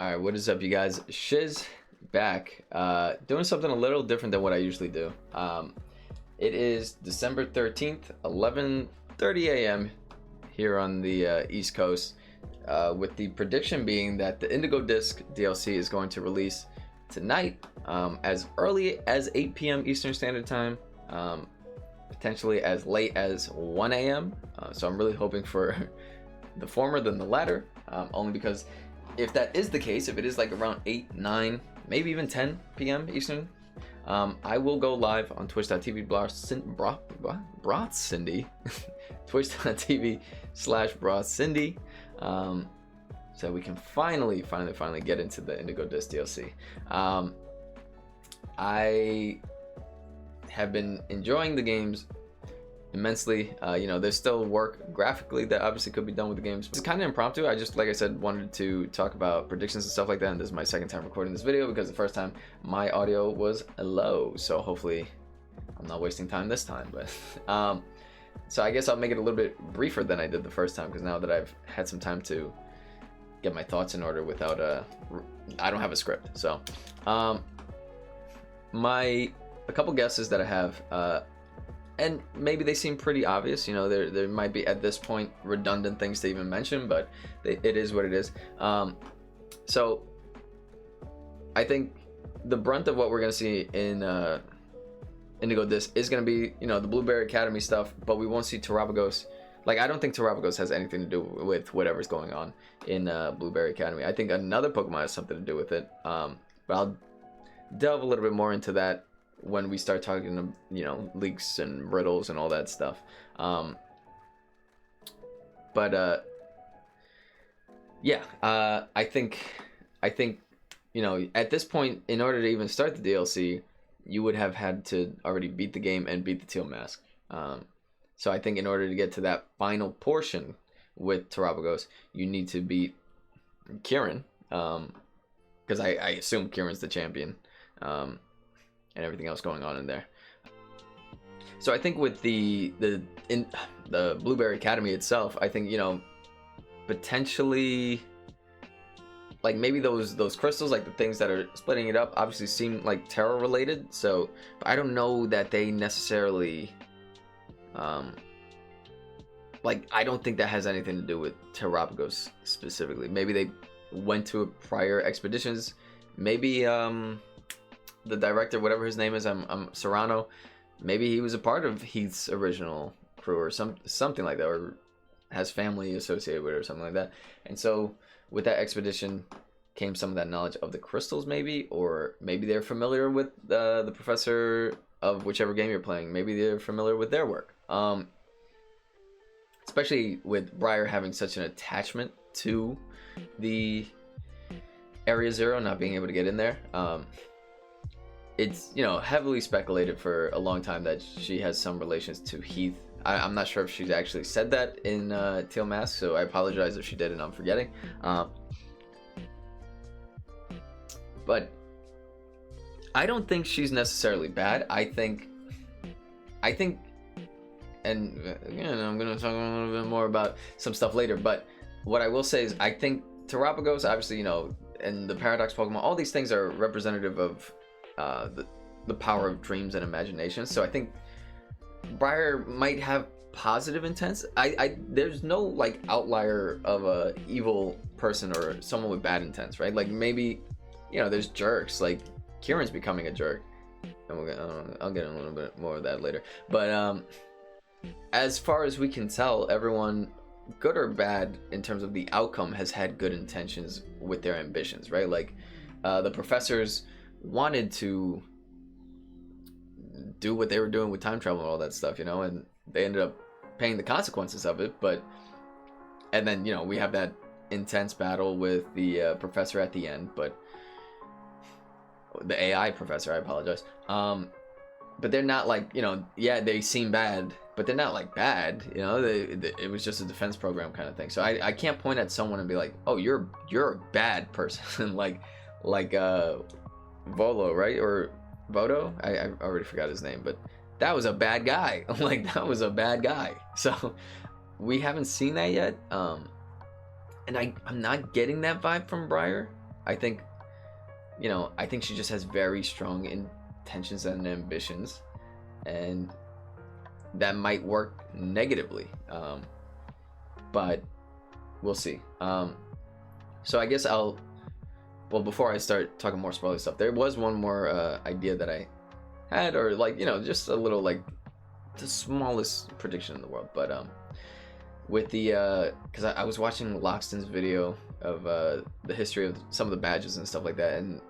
All right, what is up, you guys? Shiz back, doing something a little different than what I usually do. It is December 13th, 11:30 a.m. here on the East Coast, with the prediction being that the Indigo Disc DLC is going to release tonight, as early as 8 p.m. Eastern Standard Time, potentially as late as 1 a.m. So I'm really hoping for the former than the latter, only because if that is the case, if it is like around 8, 9, maybe even 10 p.m. Eastern, I will go live on twitch.tv brothcindy twitch.tv/brothcindy, so we can finally get into the Indigo Disc DLC. I have been enjoying the games immensely. There's still work graphically that obviously could be done with the games. It's kind of impromptu. I just, like I said, wanted to talk about predictions and stuff like that, and this is my second time recording this video because the first time my audio was low, so hopefully I'm not wasting time this time. But so I guess I'll make it a little bit briefer than I did the first time, because now that I've had some time to get my thoughts in order without I don't have a script. So a couple guesses that I have, and maybe they seem pretty obvious. There might be at this point redundant things to even mention, but it is what it is. So I think the brunt of what we're gonna see in Indigo Disc is gonna be the Blueberry Academy stuff, but we won't see Terabagos. Like, I don't think Terabagos has anything to do with whatever's going on in Blueberry Academy. I think another Pokemon has something to do with it, but I'll delve a little bit more into that when we start talking leaks and riddles and all that stuff. I think at this point, in order to even start the DLC, you would have had to already beat the game and beat the Teal Mask. So I think in order to get to that final portion with Terabagos, you need to beat Kieran, because I assume Kieran's the champion, and everything else going on in there. So I think with the Blueberry Academy itself, I think potentially, like, maybe those crystals, like the things that are splitting it up, obviously seem like Terra related. So, but I don't know that they necessarily, I don't think that has anything to do with Terabagos specifically. Maybe they went to prior expeditions. Maybe the director, whatever his name is, Serrano, maybe he was a part of Heath's original crew or something like that, or has family associated with it or something like that. And so with that expedition came some of that knowledge of the crystals, maybe, or maybe they're familiar with the professor of whichever game you're playing. Maybe they're familiar with their work, especially with Briar having such an attachment to the Area Zero, not being able to get in there. It's heavily speculated for a long time that she has some relations to Heath. I'm not sure if she's actually said that in Teal Mask, so I apologize if she did and I'm forgetting. But I don't think she's necessarily bad. I think, and again, I'm gonna talk a little bit more about some stuff later. But what I will say is, I think Terabagos, obviously, and the Paradox Pokemon, all these things are representative of the power of dreams and imagination. So I think Briar might have positive intents. There's no outlier of a evil person or someone with bad intents, right? Like, maybe there's jerks, like Kieran's becoming a jerk, and I'll get a little bit more of that later. But as far as we can tell, everyone, good or bad in terms of the outcome, has had good intentions with their ambitions, right? Like, the professors wanted to do what they were doing with time travel and all that stuff, and they ended up paying the consequences of it. And then we have that intense battle with the professor at the end, but the AI professor, I apologize. But they're not they seem bad, but they're not bad, it was just a defense program kind of thing. So I can't point at someone and be like, oh, you're a bad person, like Volo, right? Or Vodo? I already forgot his name, but that was a bad guy. That was a bad guy. So we haven't seen that yet. And I'm not getting that vibe from Briar. I think, I think she just has very strong intentions and ambitions, and that might work negatively. But we'll see. So I guess well, before I start talking more spoiler stuff, there was one more idea that I had, or like, just a little, like, the smallest prediction in the world. But with the because I was watching Loxton's video of the history of some of the badges and stuff like that, and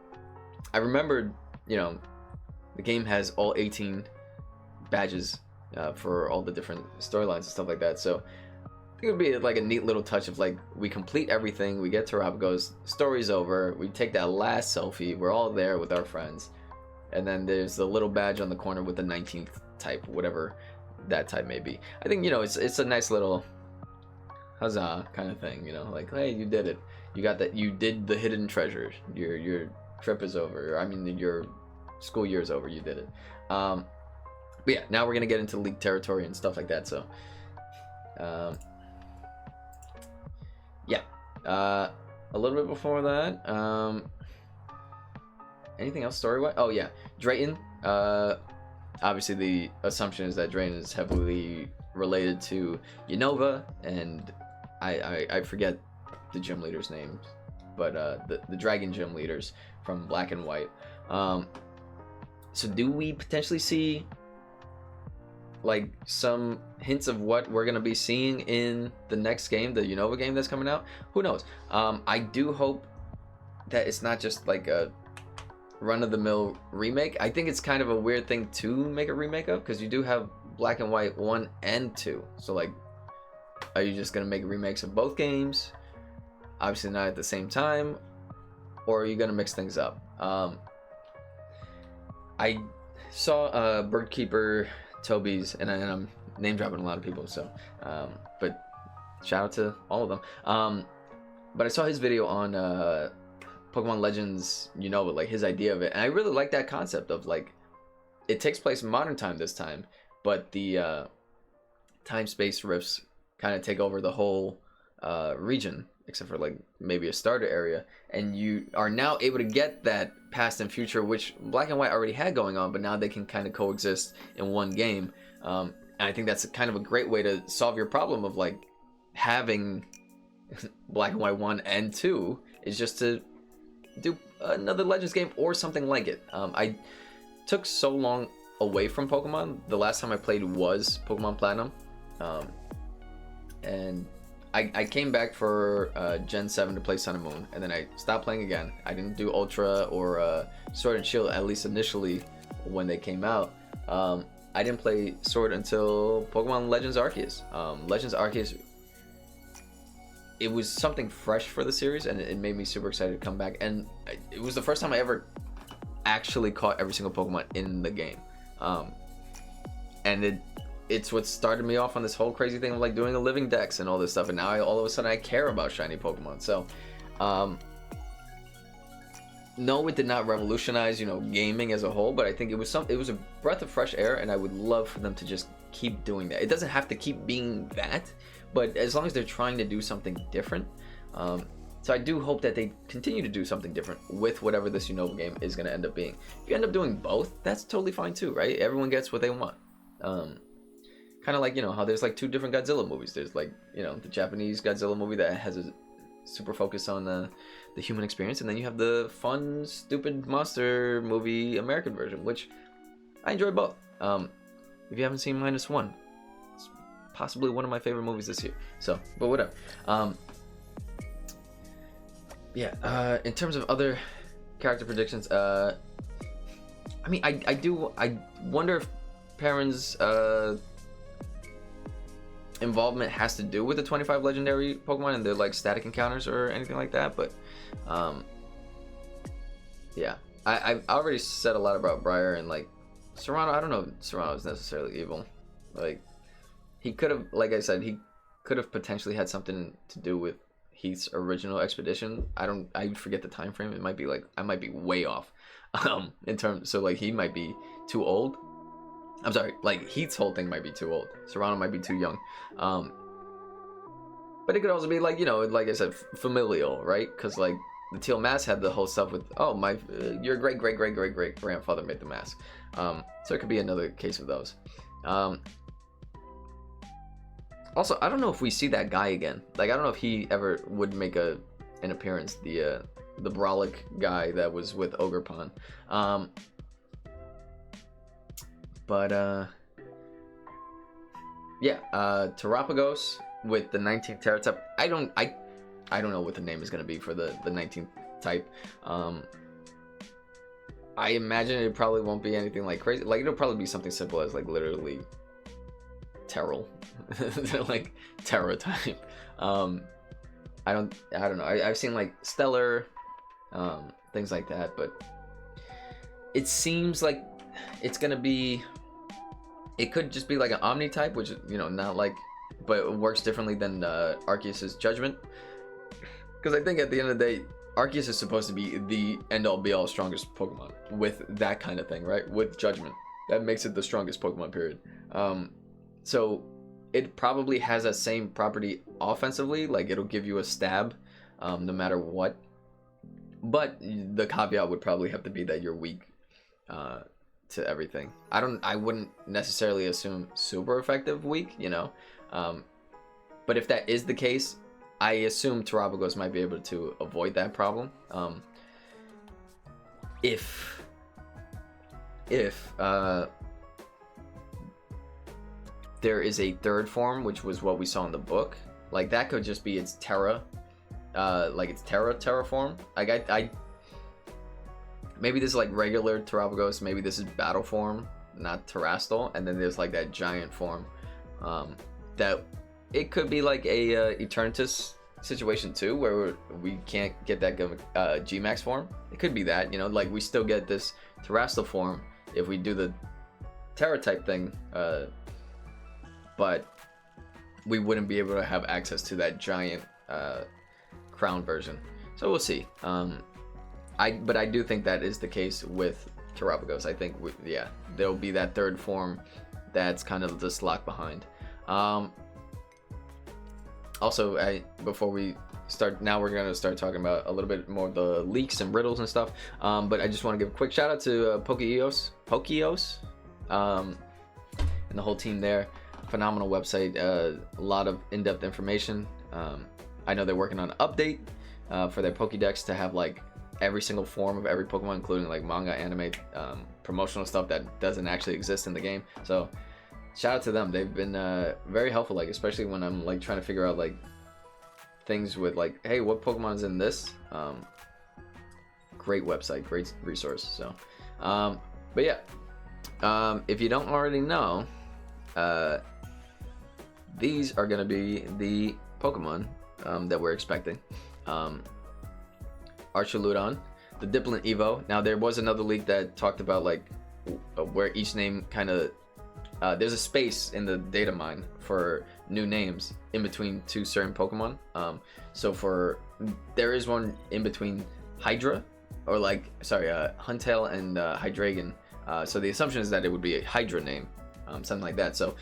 I remembered, the game has all 18 badges for all the different storylines and stuff like that. So I think it would be like a neat little touch of, like, we complete everything, we get to Tarapago's, story's over, we take that last selfie, we're all there with our friends, and then there's the little badge on the corner with the 19th type, whatever that type may be. I think, it's a nice little huzzah kind of thing, like, hey, you did it, you got that, you did the hidden treasure, your trip is over, I mean, your school year is over, you did it. But yeah, now we're gonna get into league territory and stuff like that. So yeah, a little bit before that, anything else story-wise? Oh yeah, Drayton, obviously the assumption is that Drayton is heavily related to Unova, and I forget the gym leaders' names, but the dragon gym leaders from Black and White. So do we potentially see, like, some hints of what we're gonna be seeing in the next game, the Unova game that's coming out? Who knows? I do hope that it's not just like a run-of-the-mill remake. I think it's kind of a weird thing to make a remake of, because you do have Black and White 1 and 2. So, like, are you just gonna make remakes of both games? Obviously not at the same time, or are you gonna mix things up? I saw Birdkeeper Toby's, and I'm name dropping a lot of people, so but shout out to all of them. But I saw his video on Pokemon Legends, like his idea of it, and I really like that concept of, like, it takes place in modern time this time, but the time-space rifts kind of take over the whole region, except for, like, maybe a starter area, and you are now able to get that past and future, which Black and White already had going on, but now they can kind of coexist in one game. And I think that's kind of a great way to solve your problem of, like, having Black and White 1 and 2, is just to do another Legends game or something like it. I took so long away from Pokemon. The last time I played was Pokemon Platinum, and I came back for Gen 7 to play Sun and Moon, and then I stopped playing again. I didn't do Ultra or Sword and Shield, at least initially when they came out. I didn't play Sword until Pokemon Legends Arceus. Legends Arceus, it was something fresh for the series, and it made me super excited to come back. And it was the first time I ever actually caught every single Pokemon in the game. And it's what started me off on this whole crazy thing of, like, doing a living dex and all this stuff, and now all of a sudden I care about shiny Pokemon. So no, it did not revolutionize gaming as a whole, but I think it was a breath of fresh air, and I would love for them to just keep doing that. It doesn't have to keep being that, but as long as they're trying to do something different. So I do hope that they continue to do something different with whatever this Unova game is going to end up being. If you end up doing both, that's totally fine too, right? Everyone gets what they want. Kind of like, how there's, like, 2 different Godzilla movies. There's, like, the Japanese Godzilla movie that has a super focus on the human experience, and then you have the fun, stupid monster movie American version, which I enjoy both. If you haven't seen -1, it's possibly one of my favorite movies this year. So, but whatever. Yeah, in terms of other character predictions, I mean, I wonder if Perrin's involvement has to do with the 25 legendary Pokemon and their, like, static encounters or anything like that, but yeah, I've already said a lot about Briar, and, like, Serrano. I don't know if Serrano is necessarily evil. Like, he could have, like I said, he could have potentially had something to do with Heath's original expedition. I forget the time frame. It might be, like, I might be way off in terms, so, like, he might be too old. I'm sorry, like, Heath's whole thing might be too old. Serrano might be too young. But it could also be, like, like I said, familial, right? Because, like, the teal mask had the whole stuff with, oh, my your great great great great great grandfather made the mask. So it could be another case of those. Also, I don't know if we see that guy again. Like, I don't know if he ever would make an appearance. The brolic guy that was with Ogerpon. Yeah, Terapagos with the 19th Terra type. I don't know what the name is gonna be for the 19th type. I imagine it probably won't be anything like crazy. Like, it'll probably be something simple as like literally Terral, like Terra type. I don't know. I've seen like Stellar, things like that, but it seems like it's gonna be. It could just be like an Omni type, which, you know, not like, but it works differently than Arceus's Judgment. Because I think at the end of the day, Arceus is supposed to be the end-all be-all strongest Pokemon with that kind of thing, right? With Judgment, that makes it the strongest Pokemon, period. So it probably has that same property offensively, like it'll give you a stab, no matter what. But the caveat would probably have to be that you're weak to everything. I wouldn't necessarily assume super effective weak, you know. But if that is the case, I assume Terapagos might be able to avoid that problem. If there is a third form, which was what we saw in the book, like that could just be its Terra, like its Terra form. Like I maybe this is like regular Terapagos, maybe this is battle form, not Terastal, and then there's like that giant form. That it could be like a Eternatus situation too, where we can't get that G-Max form. It could be that, you know, like we still get this Terastal form if we do the Terra type thing, but we wouldn't be able to have access to that giant crown version. So we'll see. But I do think that is the case with Terapagos. I think, yeah, there'll be that third form that's kind of just locked behind. Also, before we start, now we're going to start talking about a little bit more of the leaks and riddles and stuff. But I just want to give a quick shout out to Pokeos, and the whole team there. Phenomenal website, a lot of in-depth information. I know they're working on an update for their Pokédex to have like every single form of every Pokemon, including like manga, anime, promotional stuff that doesn't actually exist in the game. So shout out to them. They've been very helpful, like especially when I'm like trying to figure out like things with like, hey, what Pokemon is in this? Great website, great resource. So but yeah, if you don't already know, these are gonna be the Pokemon that we're expecting. Archaludon, the Dipplin Evo. Now there was another leak that talked about like where each name kind of there's a space in the data mine for new names in between two certain Pokemon. So there is one in between Hydra, or like Huntail and Hydreigon. So the assumption is that it would be a Hydra name, something like that. So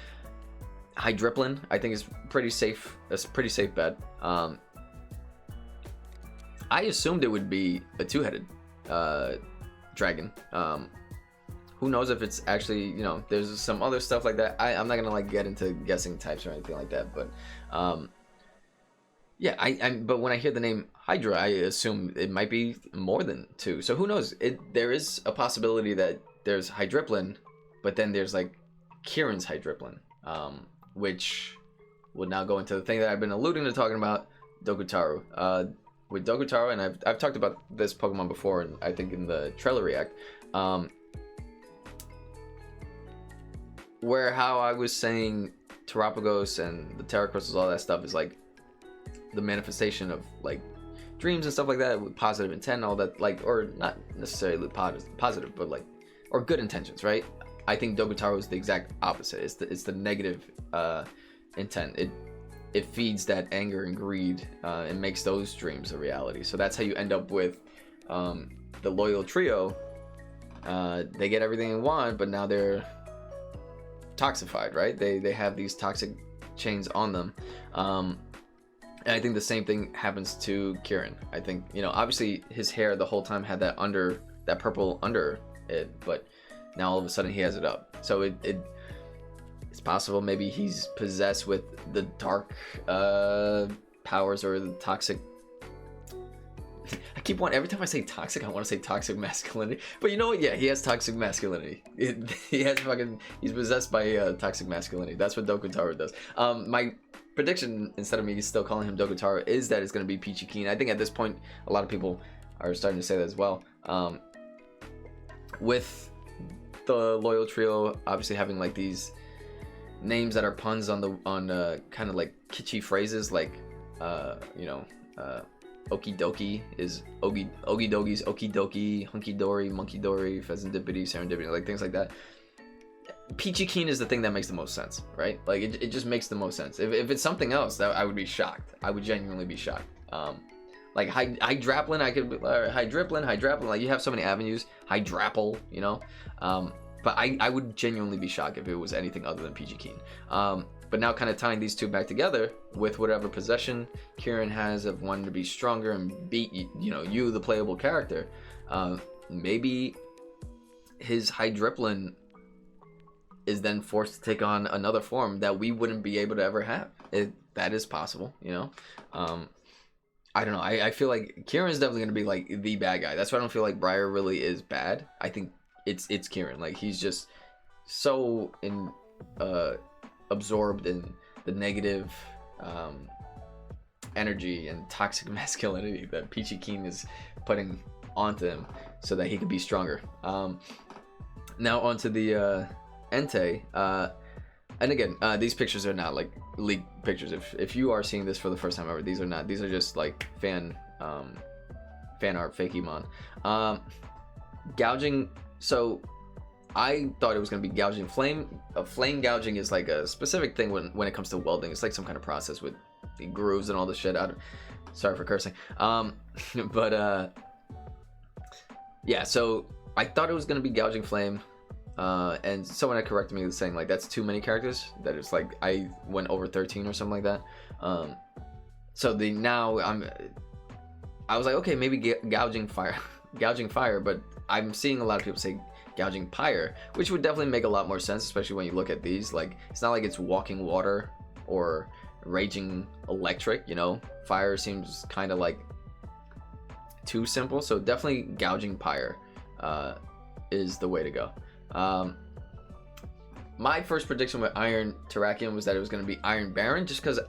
Hydriplin, I think, is pretty safe. That's a pretty safe bet. I assumed it would be a two-headed dragon. Who knows if it's actually, you know, there's some other stuff like that. I'm not gonna like get into guessing types or anything like that, but yeah, but when I hear the name Hydra, I assume it might be more than two. So who knows? There is a possibility that there's Hydriplin, but then there's like Kieran's Hydriplin, which would now go into the thing that I've been alluding to talking about, Dokutaru. With Dokutaru, and I've talked about this Pokemon before, and I think in the trailer react, how I was saying Terapagos and the Terra Crystals, all that stuff is like the manifestation of like dreams and stuff like that with positive intent and all that, like, or not necessarily positive, but like, or good intentions, right? I think Dokutaru is the exact opposite. It's the negative intent. It feeds that anger and greed and makes those dreams a reality. So that's how you end up with the loyal trio. They get everything they want, but now they're toxified, right? They have these toxic chains on them. And I think the same thing happens to Kieran. I think, you know, obviously his hair the whole time had that purple under it, but now all of a sudden he has it up. So it's possible maybe he's possessed with the dark powers or the toxic. Every time I say toxic, I want to say toxic masculinity. But you know what? Yeah, he has toxic masculinity. He's possessed by toxic masculinity. That's what Dokutaro does. My prediction, instead of me still calling him Dokutaro, is that it's going to be Peachy Keen. I think at this point, a lot of people are starting to say that as well. With the Loyal Trio obviously having like these names that are puns on kind of like kitschy phrases, like Okie dokie is Ogie dogies, okie dokie, hunky dory, monkey dory, pheasant dippity, serendipity, like things like that. Peachy Keen is the thing that makes the most sense, right? Like it just makes the most sense. If it's something else, that I would be shocked. I would genuinely be shocked. Like Hydraplin, I could Hydraplin. Like you have so many avenues. Hydrapple, you know. But I would genuinely be shocked if it was anything other than Peachy Keen. But now kind of tying these two back together with whatever possession Kieran has of wanting to be stronger and beat you, the playable character, maybe his Hydraplin is then forced to take on another form that we wouldn't be able to ever have. That is possible, you know. I don't know. I feel like Kieran's definitely going to be like the bad guy. That's why I don't feel like Briar really is bad. I think it's Kieran. Like he's just so absorbed in the negative energy and toxic masculinity that Peachy Keen is putting onto him so that he could be stronger. Now onto the Entei. And again, these pictures are not like leaked pictures. If you are seeing this for the first time ever, these are not. These are just like fan art, Fakemon. Gouging. So I thought it was going to be gouging flame. Flame gouging is like a specific thing when it comes to welding. It's like some kind of process with the grooves and all this shit. Sorry for cursing. But yeah, so I thought it was going to be gouging flame. And someone had corrected me saying like that's too many characters. That it's like I went over 13 or something like that. So I was like, okay, maybe gouging fire, but I'm seeing a lot of people say gouging pyre, which would definitely make a lot more sense, especially when you look at these. Like it's not like it's walking water or raging electric, you know. Fire seems kind of like too simple, so definitely gouging pyre is the way to go. My first prediction with Iron Terrakion was that it was going to be Iron Baron, just because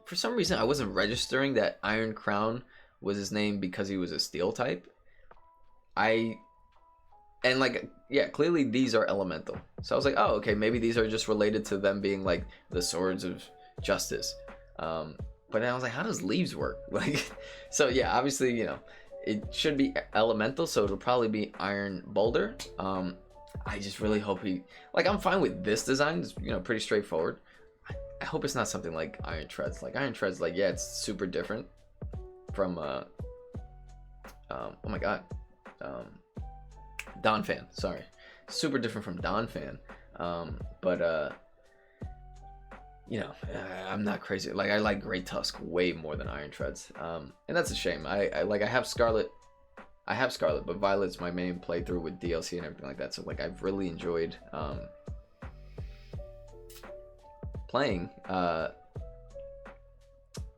for some reason I wasn't registering that Iron Crown was his name because he was a steel type. Clearly these are elemental, so I was like, oh, okay, maybe these are just related to them being like the swords of justice. But then I was like, how does leaves work? Like, so yeah, obviously, you know, it should be elemental, so it'll probably be Iron Boulder. I just really hope I'm fine with this design. It's, you know, pretty straightforward. I hope it's not something like Iron Treads. Like Iron Treads, like, yeah, it's super different from oh my god, Donphan. Sorry, super different from Donphan. You know, I'm not crazy. Like I like Great Tusk way more than Iron Treads, and that's a shame. I have Scarlet. But Violet's my main playthrough with DLC and everything like that. So like I've really enjoyed playing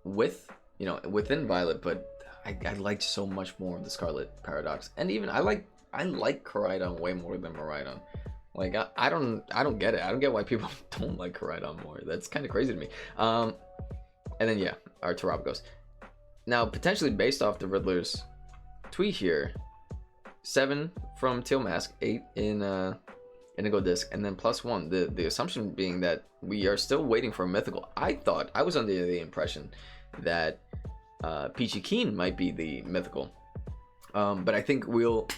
within Violet, but I liked so much more of the Scarlet Paradox, and even I like Koraidon way more than Miraidon. Like I don't get it. I don't get why people don't like Koraidon more. That's kind of crazy to me. And then yeah, our Terrapagos. Now potentially based off the Riddler's tweet here, 7 from Teal Mask, 8 in Indigo Disc, and then +1. The assumption being that we are still waiting for a mythical. I was under the impression that Peachy Keen might be the mythical, but I think we'll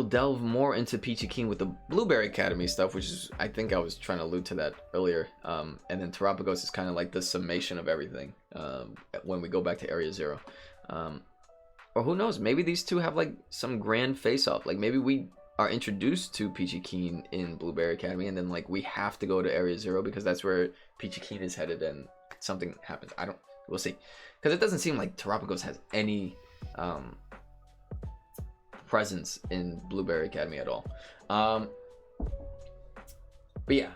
delve more into Peachy Keen with the Blueberry Academy stuff, which is, I think I was trying to allude to that earlier. And then Terrapagos is kind of like the summation of everything when we go back to Area 0. Or who knows, maybe these two have like some grand face-off. Like maybe we are introduced to Peachy Keen in Blueberry Academy, and then like we have to go to Area 0 because that's where Peachy Keen is headed, and something happens. We'll see, because it doesn't seem like Terapagos has any presence in Blueberry Academy at all. But yeah,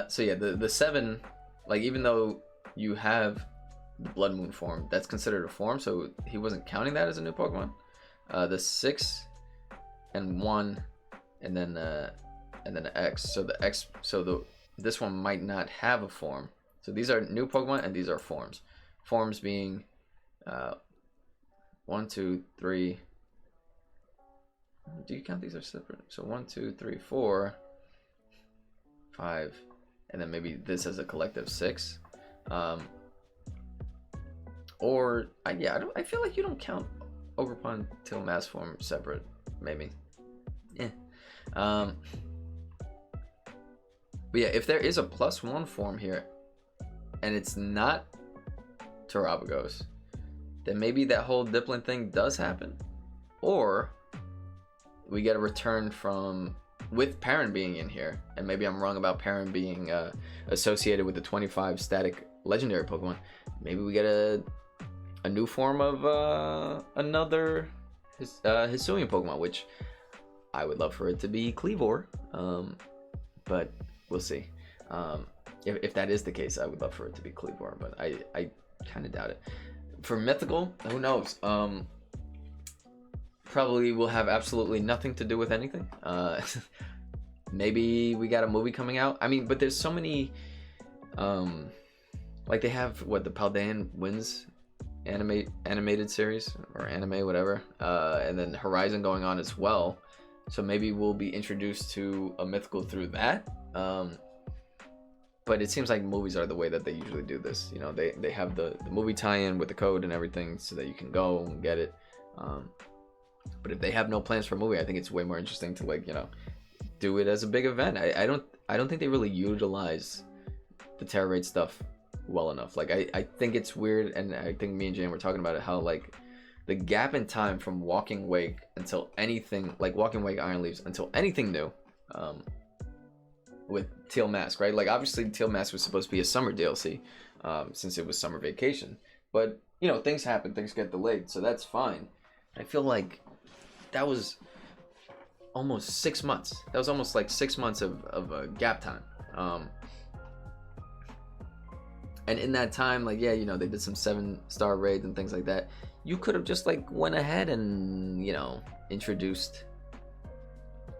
so yeah, the 7, like, even though you have the Blood Moon form, that's considered a form, so he wasn't counting that as a new Pokemon. The 6 and 1, and then the X. So the X, this one might not have a form. So these are new Pokemon, and these are forms. Forms being 1, 2, 3. Do you count these as separate? So 1, 2, 3, 4, 5, and then maybe this as a collective 6. Or yeah, I feel like you don't count Ogerpon till mass form separate. Maybe. Yeah. But yeah, if there is a +1 form here, and it's not Terapagos, then maybe that whole Dipplin thing does happen, or we get a return from, with Perrin being in here, and maybe I'm wrong about Perrin being associated with the 25 static legendary Pokemon. Maybe we get a new form of another Hisuian Pokemon, which I would love for it to be Kleavor, but we'll see. If that is the case, I would love for it to be Kleavor, but I kind of doubt it. For mythical, who knows? Probably will have absolutely nothing to do with anything. Maybe we got a movie coming out. I mean, but there's so many, like they have the Paldean Winds animated series, or anime, whatever, and then Horizon going on as well. So maybe we'll be introduced to a mythical through that. But it seems like movies are the way that they usually do this. You know, they have the movie tie-in with the code and everything, so that you can go and get it. But if they have no plans for a movie, I think it's way more interesting to, like, you know, do it as a big event. I don't think they really utilize the Terra Raid stuff well enough. Like, I think it's weird, and I think me and Jane were talking about it, how, like, the gap in time from Walking Wake until anything, like Walking Wake Iron Leaves, until anything new, with Teal Mask, right? Like, obviously Teal Mask was supposed to be a summer DLC, since it was summer vacation, but, you know, things happen, things get delayed, so that's fine. I feel like that was almost 6 months. That was almost like 6 months of gap time. And in that time, like, yeah, you know, they did some 7-star raids and things like that. You could have just, like, went ahead and, you know, introduced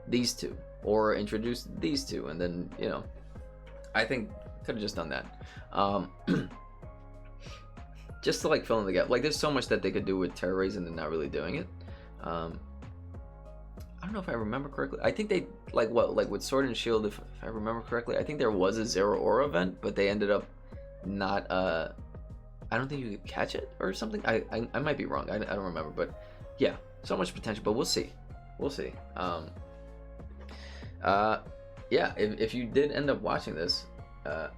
these two, or introduced these two, and then, you know, I think could have just done that. Just to, like, fill in the gap. Like, there's so much that they could do with Terra Raids, and they're not really doing it. I don't know if I remember correctly. I think they, like, with Sword and Shield, if I remember correctly, I think there was a Zero Aura event, but they ended up not, I don't think you could catch it or something. I might be wrong. I don't remember, but yeah, so much potential, but we'll see. Yeah, if you did end up watching this, I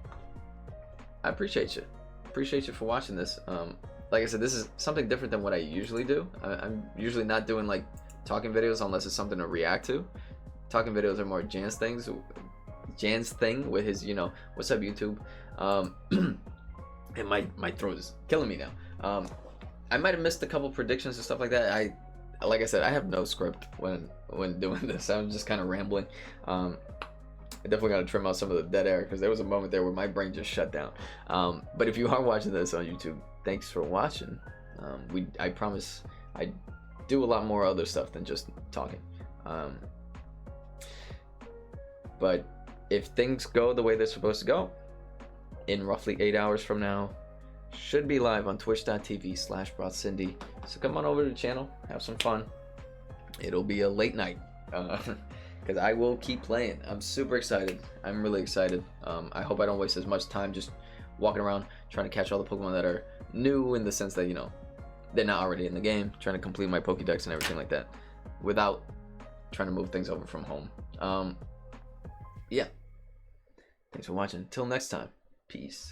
appreciate you. Appreciate you for watching this. Like I said, this is something different than what I usually do. I'm usually not doing, like, talking videos unless it's something to react to. Talking videos are more Jan's thing with his, you know, what's up, YouTube? And my throat is killing me now. I might have missed a couple predictions and stuff like that. Like I said, I have no script when doing this. I'm just kind of rambling. I definitely got to trim out some of the dead air, because there was a moment there where my brain just shut down. But if you are watching this on YouTube, thanks for watching. I promise I do a lot more other stuff than just talking. But if things go the way they're supposed to go, in roughly 8 hours from now, should be live on twitch.tv/BrothCindy. So come on over to the channel, have some fun. It'll be a late night, because I will keep playing. I'm super excited. I'm really excited. I hope I don't waste as much time just walking around trying to catch all the Pokemon that are new, in the sense that, you know, they're not already in the game, trying to complete my Pokédex and everything like that, without trying to move things over from home. Yeah. Thanks for watching. Till next time. Peace.